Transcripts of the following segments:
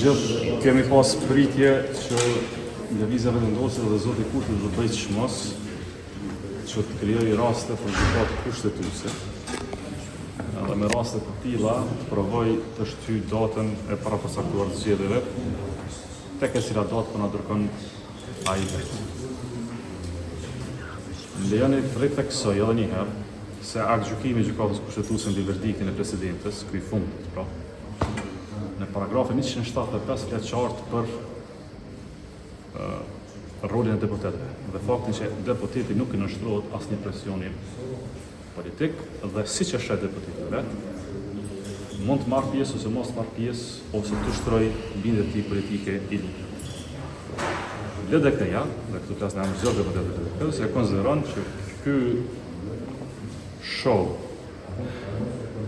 gjithë kemi pas pritje që lëvizjeve vendose dhe zoti Kurti do të bëjë çmos që të krijojë raste për gjykatë kushtetuese. Edhe me raste të tilla të provoj të shtyj datën e parapërcaktuar të zgjedhjeve tek e cila datë po na dërkon ai vetë. Lejoni të theksoj edhe një herë se aktgjykimi i gjykatës kushtetuese mbi verdiktin e presidentes, ky fundit, pra, në paragrafin 175 flet qartë për rolin e deputetëve dhe faktin që deputeti nuk i nënshtrohet asnjë presioni politik dhe siç e shet deputeti vet, mund të marrë pjesë ose mos të marrë pjesë ose të shtroj bindjet e tij politike i lidhur. LDK-ja, dhe këtu flas në emër të deputetëve të LDK-s, e konsideron që ky show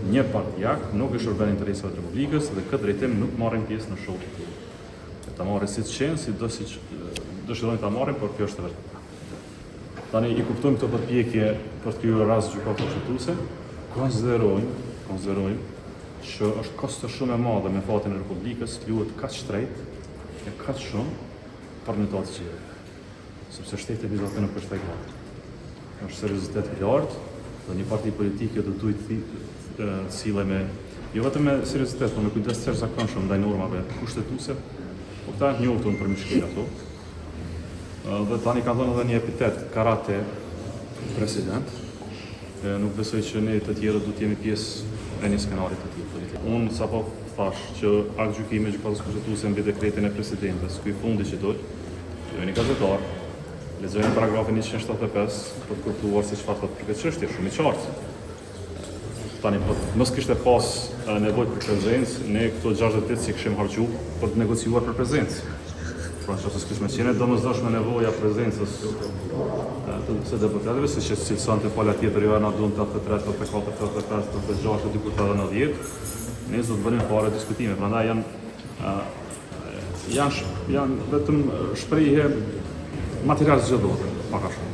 një partijak nuk i shërben interesave të Republikës dhe këtë drejtim nuk marrin pjesë në show të tij. Ta marrin siç qenë, siç dëshirojnë ta marrin, por kjo është e vërtetë. Tani i kuptojmë këto përpjekje për të kryer rast gjykatë kushtetuese, konsiderojmë që është kosto shumë e madhe me fatin e Republikës luhet kaq shtrejt e kaq shumë për një datë zgjedhjeve. Sepse shteti bizate nuk është fajtor. Është seriozitet i lartë dhe një parti politike do duhet të sillej me jo vetëm me seriozitet, por me kujdes të jashtëzakonshëm ndaj normave kushtetuese. Po këta njoftën për mishkëri ato. Dhe tani ka dhënë edhe një epitet karate president. Nuk besoj që ne të tjerë do të jemi pjesë e një skenarit të tillë politik. Unë sapo thash që aktgjykimi i gjykatës kushtetuese mbi dekretin e presidentes, ky fundi që dol, jo një gazetar, lexojnë paragrafin 175 për të kuptuar se çfarë thotë për këtë çështje, shumë i qartë. Tani po mos kishte pas nevojë për prezencë, ne këto 60 ditë si kishim harxhu për të negociuar për prezencë. Pra nëse s'kishte qenë domosdoshme nevoja prezencës të deputetëve, siç e cilësonte pala tjetër jo na duan 83, 84, 85, 86, diku të 90, ne do të bënim fare diskutime. Prandaj janë vetëm shprehje material zgjedhor, pak a shumë.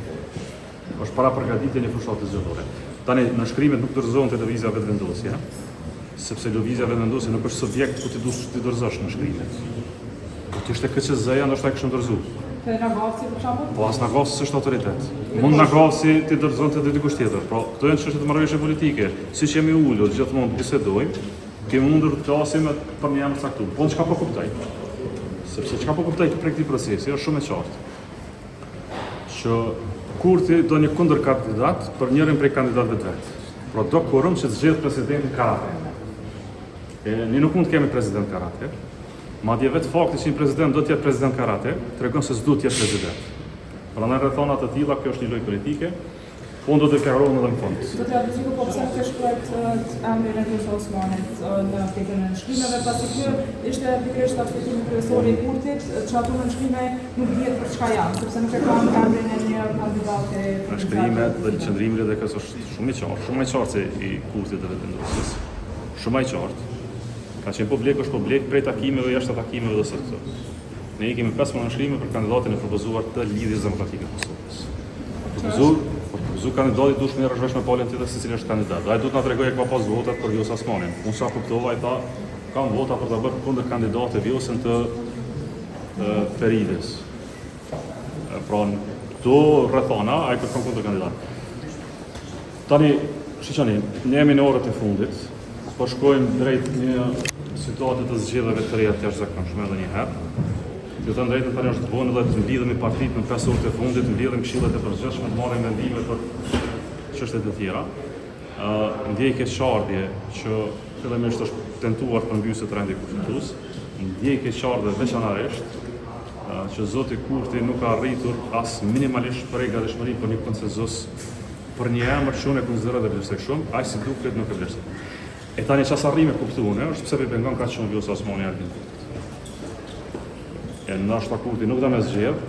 Është para përgatitje një fushatë zgjedhore. Tani në shkrimet nuk dorëzohen televizja vetëvendosje, sepse lëvizja vetëvendosje nuk është subjekt ku ti duhet të dorëzosh në shkrimet. Po ti është KCZ-ja, ndoshta e kishim dorëzuar. Te Nagavci për shembull? Po as Nagavci s'është autoritet. Mund Nagavci ti dorëzonte edhe dikush tjetër. Pra, këto janë çështje të marrëveshje politike. Siç jemi ulur gjithmonë bisedojmë, kemi mundur të flasim për një emër të caktuar. Po çka po kuptoj? Sepse çka po kuptoj për këtë procesi është shumë e qartë. Që Kurti do një kundërkandidat për njërin prej kandidatëve të vet. Pra do kurum që të zgjedh presidentin karate. Ne nuk mund të kemi president karate. Madje vetë fakti që një president do të jetë president karate, tregon se s'duhet të jetë president. Prandaj rrethona të tilla kjo është një lojë politike. Unë do të deklarohem edhe në fund. Do të rrezikoj po pse ke shkruar emrin e Vjosa Osmanit në pjesën e shkrimeve, pasi ky ishte pikërisht aktiviteti kryesor i Kurtit, që ato në shkrime nuk dihet për çka janë, sepse nuk e kanë emrin e një kandidate. Në shkrimet dhe qëndrimi i LDK-s është shumë i qartë se i Kurtit dhe vetëvendosjes. Shumë i qartë. Ka qenë publik është publik prej takimeve jashtë takimeve dhe së këto. Ne i kemi 15 shkrime për kandidatin e propozuar të Lidhjes Demokratike të Kosovës. Propozu kandidati duhet të rreshësh me palën tjetër se cili është kandidat. Ai duhet na tregojë ka pas votat për Vjosa Osmanin. Unë sa kuptova ai tha kanë vota për ta bërë kundër kandidatë Vjosën të Ferides. Pra këto rrethona ai kërkon kundër kandidat. Tani, shiqoni, ne jemi në orët e fundit. Po shkojmë drejt një situate të zgjedhjeve të reja të jashtëzakonshme edhe një herë. Ju të drejtën tani është vonë edhe të mblidhemi partitë në 5 orët e fundit, të mblidhemi këshillet e përgjithshme, të marrim vendime për çështjet e tjera. Ndjej keqardhje që fillimisht është tentuar të mbysë trendi kushtetues. Ndjej keqardhje veçanërisht që zoti Kurti nuk ka arritur as minimalisht për gatishmëri për një konsenzus për një emër që unë e konsideroj dhe vlerësoj shumë, aq si duket nuk e vlerësoj. E tani çfarë arrime kuptuane është pse pengon kaq shumë Vjosa Osmani arbitrit. E ndoshta Kurti nuk do më zgjedh,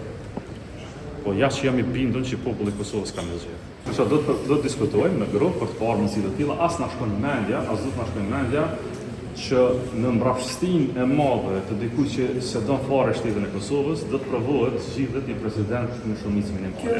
po jashtë që jam i bindur që populli i Kosovës ka më zgjedh. Kështu do të diskutojmë në grup për të parë mundësi të tilla, as na shkon mendja, as do të na shkon mendja që në mbrapshtinë e madhe të dikujt që se don fare shtetin e Kosovës, do të provohet zgjidhjet një president me shumicë minimale.